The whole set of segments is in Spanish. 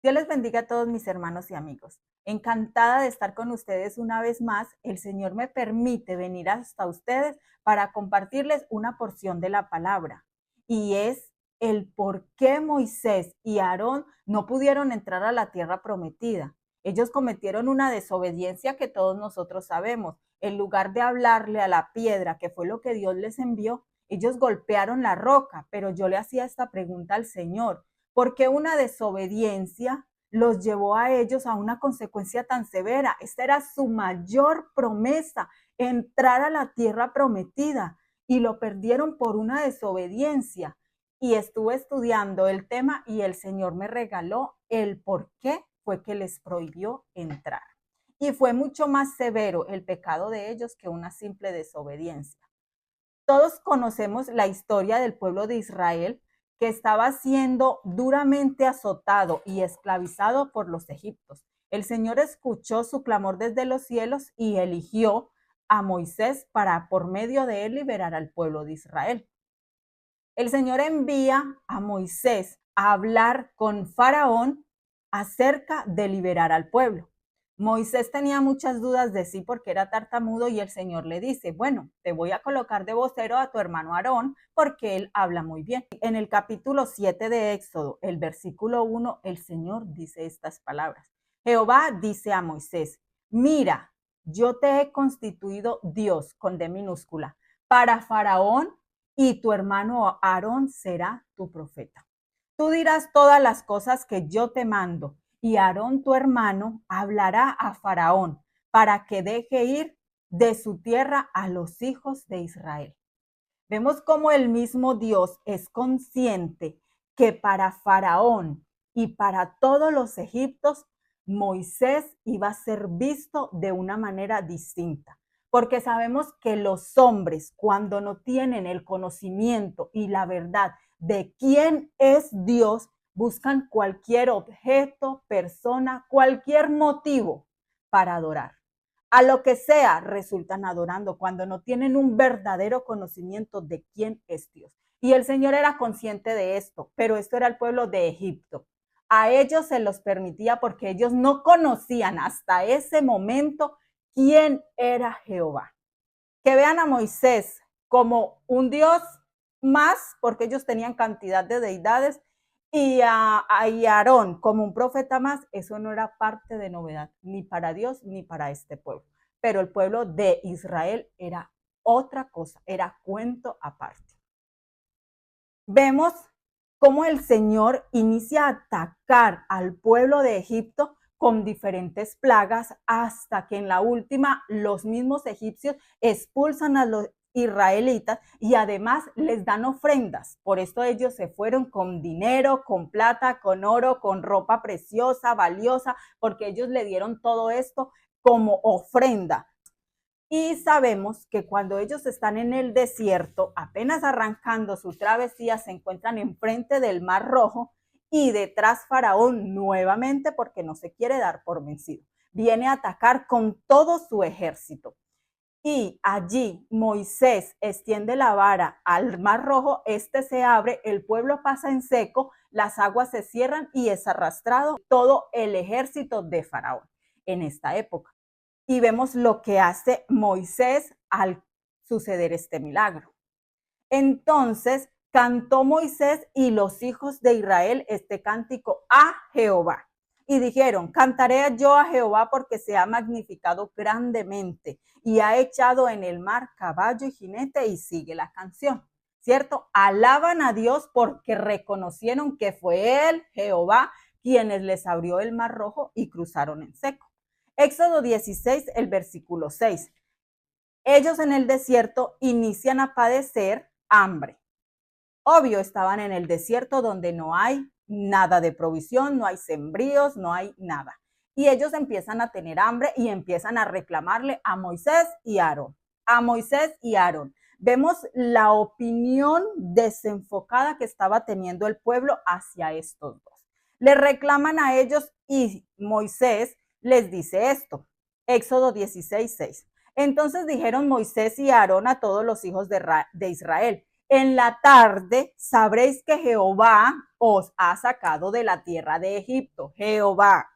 Dios les bendiga a todos mis hermanos y amigos. Encantada de estar con ustedes una vez más. El Señor me permite venir hasta ustedes para compartirles una porción de la palabra. Y es el por qué Moisés y Aarón no pudieron entrar a la tierra prometida. Ellos cometieron una desobediencia que todos nosotros sabemos. En lugar de hablarle a la piedra, que fue lo que Dios les envió, ellos golpearon la roca. Pero yo le hacía esta pregunta al Señor: porque una desobediencia los llevó a ellos a una consecuencia tan severa. Esta era su mayor promesa, entrar a la tierra prometida, y lo perdieron por una desobediencia. Y estuve estudiando el tema y el Señor me regaló el por qué fue que les prohibió entrar. Y fue mucho más severo el pecado de ellos que una simple desobediencia. Todos conocemos la historia del pueblo de Israel, que estaba siendo duramente azotado y esclavizado por los egipcios. El Señor escuchó su clamor desde los cielos y eligió a Moisés para, por medio de él, liberar al pueblo de Israel. El Señor envía a Moisés a hablar con Faraón acerca de liberar al pueblo. Moisés tenía muchas dudas de sí porque era tartamudo, y el Señor le dice: bueno, te voy a colocar de vocero a tu hermano Aarón porque él habla muy bien. En el capítulo 7 de Éxodo, el versículo 1, el Señor dice estas palabras: Jehová dice a Moisés: mira, yo te he constituido Dios, con D minúscula, para Faraón, y tu hermano Aarón será tu profeta. Tú dirás todas las cosas que yo te mando, y Aarón tu hermano hablará a Faraón para que deje ir de su tierra a los hijos de Israel. Vemos cómo el mismo Dios es consciente que para Faraón y para todos los egipcios, Moisés iba a ser visto de una manera distinta. Porque sabemos que los hombres, cuando no tienen el conocimiento y la verdad de quién es Dios, buscan cualquier objeto, persona, cualquier motivo para adorar. A lo que sea resultan adorando cuando no tienen un verdadero conocimiento de quién es Dios. Y el Señor era consciente de esto, pero esto era el pueblo de Egipto. A ellos se los permitía porque ellos no conocían hasta ese momento quién era Jehová. Que vean a Moisés como un Dios más, porque ellos tenían cantidad de deidades, y a Aarón como un profeta más, eso no era parte de novedad, ni para Dios ni para este pueblo. Pero el pueblo de Israel era otra cosa, era cuento aparte. Vemos cómo el Señor inicia a atacar al pueblo de Egipto con diferentes plagas, hasta que en la última los mismos egipcios expulsan a los israelitas y además les dan ofrendas. Por esto ellos se fueron con dinero, con plata, con oro, con ropa preciosa, valiosa, porque ellos le dieron todo esto como ofrenda. Y sabemos que cuando ellos están en el desierto, apenas arrancando su travesía, se encuentran enfrente del Mar Rojo, y detrás Faraón nuevamente, porque no se quiere dar por vencido. Viene a atacar con todo su ejército. Y allí Moisés extiende la vara al Mar Rojo, este se abre, el pueblo pasa en seco, las aguas se cierran y es arrastrado todo el ejército de Faraón en esta época. Y vemos lo que hace Moisés al suceder este milagro. Entonces cantó Moisés y los hijos de Israel este cántico a Jehová. Y dijeron: cantaré yo a Jehová porque se ha magnificado grandemente y ha echado en el mar caballo y jinete. Y sigue la canción, ¿cierto? Alaban a Dios porque reconocieron que fue él, Jehová, quienes les abrió el Mar Rojo y cruzaron en seco. Éxodo 16, el versículo 6. Ellos en el desierto inician a padecer hambre. Obvio, estaban en el desierto donde no hay nada de provisión, no hay sembríos, no hay nada. Y ellos empiezan a tener hambre y empiezan a reclamarle a Moisés y Aarón. A Moisés y Aarón. Vemos la opinión desenfocada que estaba teniendo el pueblo hacia estos dos. Le reclaman a ellos y Moisés les dice esto. Éxodo 16, 6. Entonces dijeron Moisés y Aarón a todos los hijos de Israel: En la tarde sabréis que Jehová os ha sacado de la tierra de Egipto. Jehová.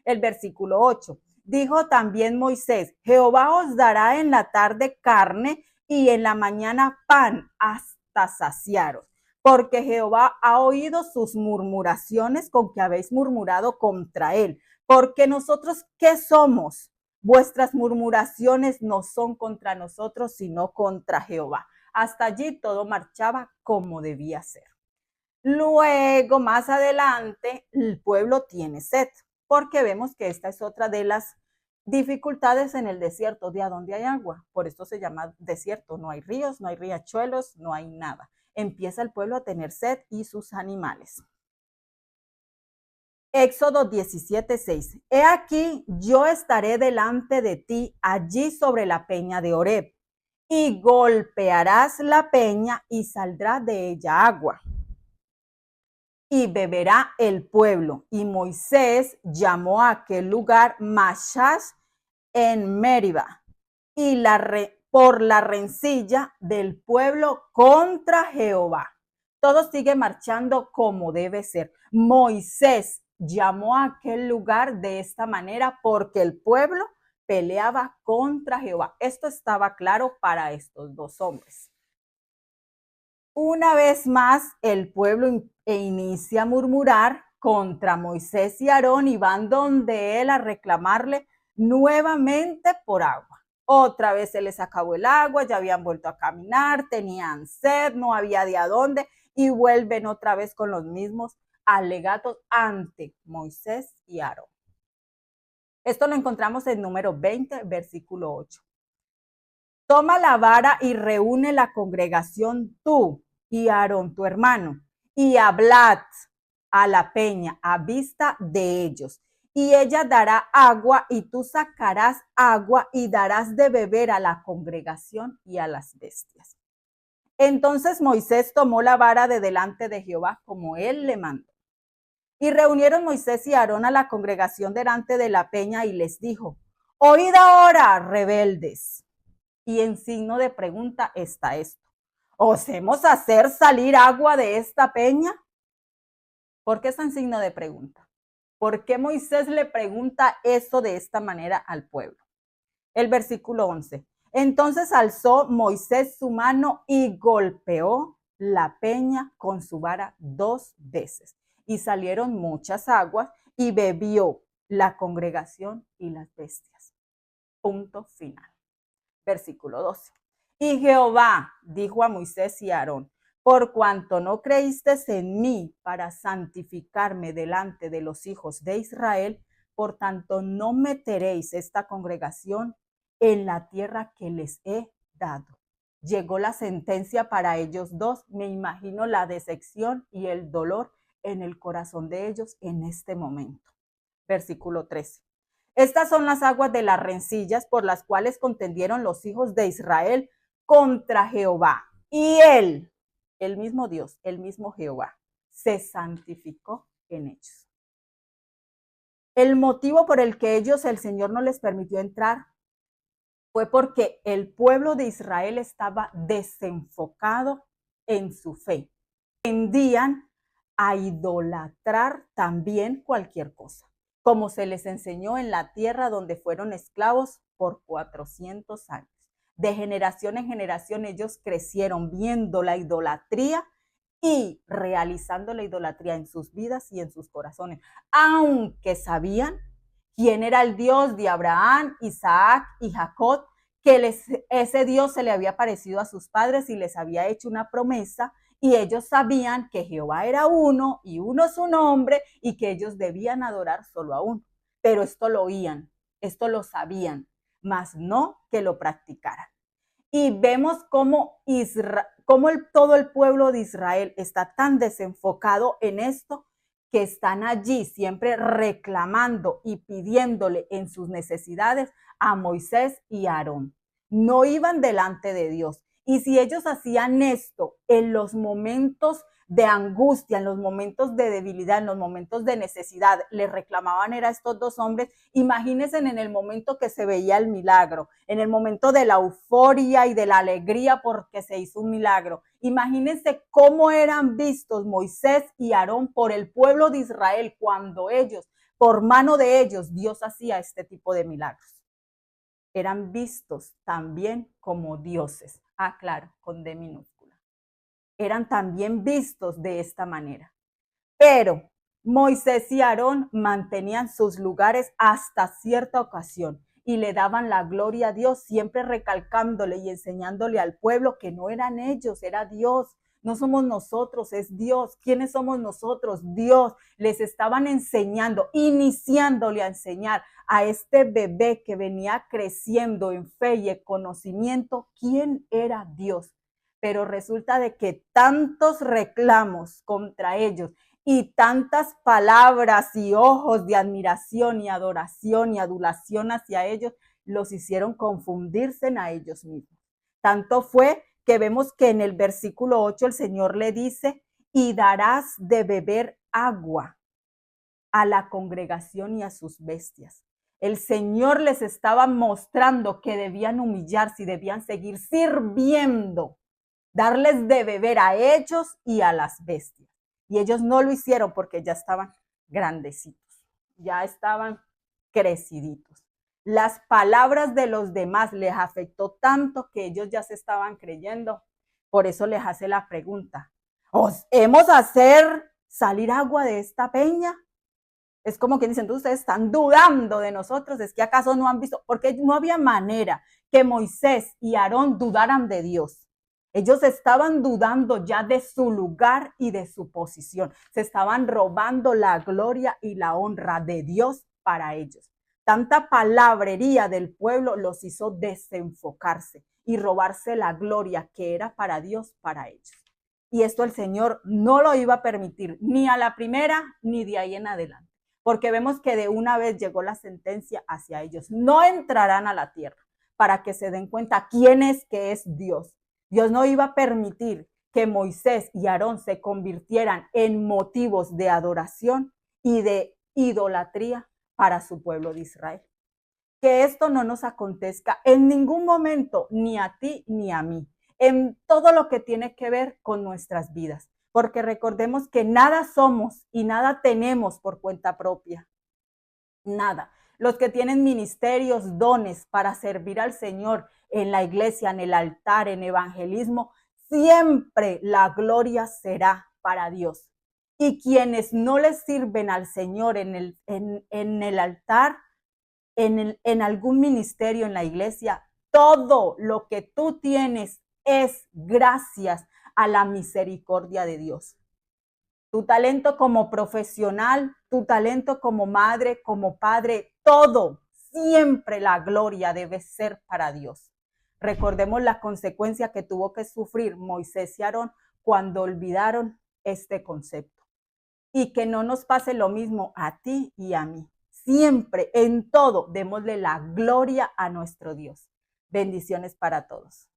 El versículo 8. Dijo también Moisés, Jehová os dará en la tarde carne y en la mañana pan hasta saciaros, porque Jehová ha oído sus murmuraciones con que habéis murmurado contra él. Porque nosotros, ¿qué somos? Vuestras murmuraciones no son contra nosotros, sino contra Jehová. Hasta allí todo marchaba como debía ser. Luego, más adelante, el pueblo tiene sed, porque vemos que esta es otra de las dificultades en el desierto, de a dónde hay agua. Por esto se llama desierto. No hay ríos, no hay riachuelos, no hay nada. Empieza el pueblo a tener sed y sus animales. Éxodo 17:6. He aquí, yo estaré delante de ti allí sobre la peña de Horeb, y golpearás la peña y saldrá de ella agua. Y beberá el pueblo. Y Moisés llamó a aquel lugar Mashash en Meriba, y por la rencilla del pueblo contra Jehová. Todo sigue marchando como debe ser. Moisés llamó a aquel lugar de esta manera porque el pueblo peleaba contra Jehová. Esto estaba claro para estos dos hombres. Una vez más, el pueblo inicia a murmurar contra Moisés y Aarón y van donde él a reclamarle nuevamente por agua. Otra vez se les acabó el agua, ya habían vuelto a caminar, tenían sed, no había de a dónde y vuelven otra vez con los mismos alegatos ante Moisés y Aarón. Esto lo encontramos en número 20, versículo 8. Toma la vara y reúne la congregación tú y Aarón tu hermano, y hablad a la peña a vista de ellos. Y ella dará agua y tú sacarás agua y darás de beber a la congregación y a las bestias. Entonces Moisés tomó la vara de delante de Jehová como él le mandó. Y reunieron Moisés y Aarón a la congregación delante de la peña y les dijo, oíd ahora, rebeldes. Y en signo de pregunta está esto. ¿Osemos hacer salir agua de esta peña? ¿Por qué está en signo de pregunta? ¿Por qué Moisés le pregunta eso de esta manera al pueblo? El versículo 11. Entonces alzó Moisés su mano y golpeó la peña con su vara 2 veces. Y salieron muchas aguas y bebió la congregación y las bestias. Punto final. Versículo 12. Y Jehová dijo a Moisés y a Aarón, por cuanto no creísteis en mí para santificarme delante de los hijos de Israel, por tanto no meteréis esta congregación en la tierra que les he dado. Llegó la sentencia para ellos dos. Me imagino la decepción y el dolor en el corazón de ellos en este momento. Versículo 13. Estas son las aguas de las rencillas por las cuales contendieron los hijos de Israel contra Jehová. Y él, el mismo Dios, el mismo Jehová, se santificó en ellos. El motivo por el que ellos, el Señor no les permitió entrar, fue porque el pueblo de Israel estaba desenfocado en su fe. Tendían a idolatrar también cualquier cosa, como se les enseñó en la tierra donde fueron esclavos por 400 años. De generación en generación ellos crecieron viendo la idolatría y realizando la idolatría en sus vidas y en sus corazones, aunque sabían quién era el Dios de Abraham, Isaac y Jacob, que ese Dios se le había parecido a sus padres y les había hecho una promesa, y ellos sabían que Jehová era uno y uno su nombre y que ellos debían adorar solo a uno. Pero esto lo oían, esto lo sabían, mas no que lo practicaran. Y vemos cómo todo el pueblo de Israel está tan desenfocado en esto que están allí siempre reclamando y pidiéndole en sus necesidades a Moisés y a Aarón. No iban delante de Dios. Y si ellos hacían esto en los momentos de angustia, en los momentos de debilidad, en los momentos de necesidad, le reclamaban era a estos dos hombres. Imagínense en el momento que se veía el milagro, en el momento de la euforia y de la alegría porque se hizo un milagro. Imagínense cómo eran vistos Moisés y Aarón por el pueblo de Israel cuando ellos, por mano de ellos, Dios hacía este tipo de milagros. Eran vistos también como dioses. Ah, claro, con D minúscula. Eran también vistos de esta manera. Pero Moisés y Aarón mantenían sus lugares hasta cierta ocasión y le daban la gloria a Dios, siempre recalcándole y enseñándole al pueblo que no eran ellos, era Dios. No somos nosotros, es Dios. ¿Quiénes somos nosotros? Dios. Les estaban enseñando, iniciándole a enseñar a este bebé que venía creciendo en fe y en conocimiento quién era Dios. Pero resulta de que tantos reclamos contra ellos y tantas palabras y ojos de admiración y adoración y adulación hacia ellos los hicieron confundirse a ellos mismos. Tanto fue que vemos que en el versículo 8 el Señor le dice, y darás de beber agua a la congregación y a sus bestias. El Señor les estaba mostrando que debían humillarse y debían seguir sirviendo, darles de beber a ellos y a las bestias. Y ellos no lo hicieron porque ya estaban grandecitos, ya estaban creciditos. Las palabras de los demás les afectó tanto que ellos ya se estaban creyendo. Por eso les hace la pregunta, ¿os hemos hacer salir agua de esta peña? Es como que dicen, ustedes están dudando de nosotros, es que acaso no han visto, porque no había manera que Moisés y Aarón dudaran de Dios. Ellos estaban dudando ya de su lugar y de su posición. Se estaban robando la gloria y la honra de Dios para ellos. Tanta palabrería del pueblo los hizo desenfocarse y robarse la gloria que era para Dios, para ellos. Y esto el Señor no lo iba a permitir, ni a la primera, ni de ahí en adelante. Porque vemos que de una vez llegó la sentencia hacia ellos. No entrarán a la tierra para que se den cuenta quién es que es Dios. Dios no iba a permitir que Moisés y Aarón se convirtieran en motivos de adoración y de idolatría para su pueblo de Israel. Que esto no nos acontezca en ningún momento, ni a ti ni a mí, en todo lo que tiene que ver con nuestras vidas. Porque recordemos que nada somos y nada tenemos por cuenta propia. Nada. Los que tienen ministerios, dones para servir al Señor en la iglesia, en el altar, en evangelismo, siempre la gloria será para Dios. Y quienes no les sirven al Señor en el altar, en algún ministerio en la iglesia, todo lo que tú tienes es gracias a la misericordia de Dios. Tu talento como profesional, tu talento como madre, como padre, todo, siempre la gloria debe ser para Dios. Recordemos la consecuencia que tuvo que sufrir Moisés y Aarón cuando olvidaron este concepto. Y que no nos pase lo mismo a ti y a mí. Siempre, en todo, démosle la gloria a nuestro Dios. Bendiciones para todos.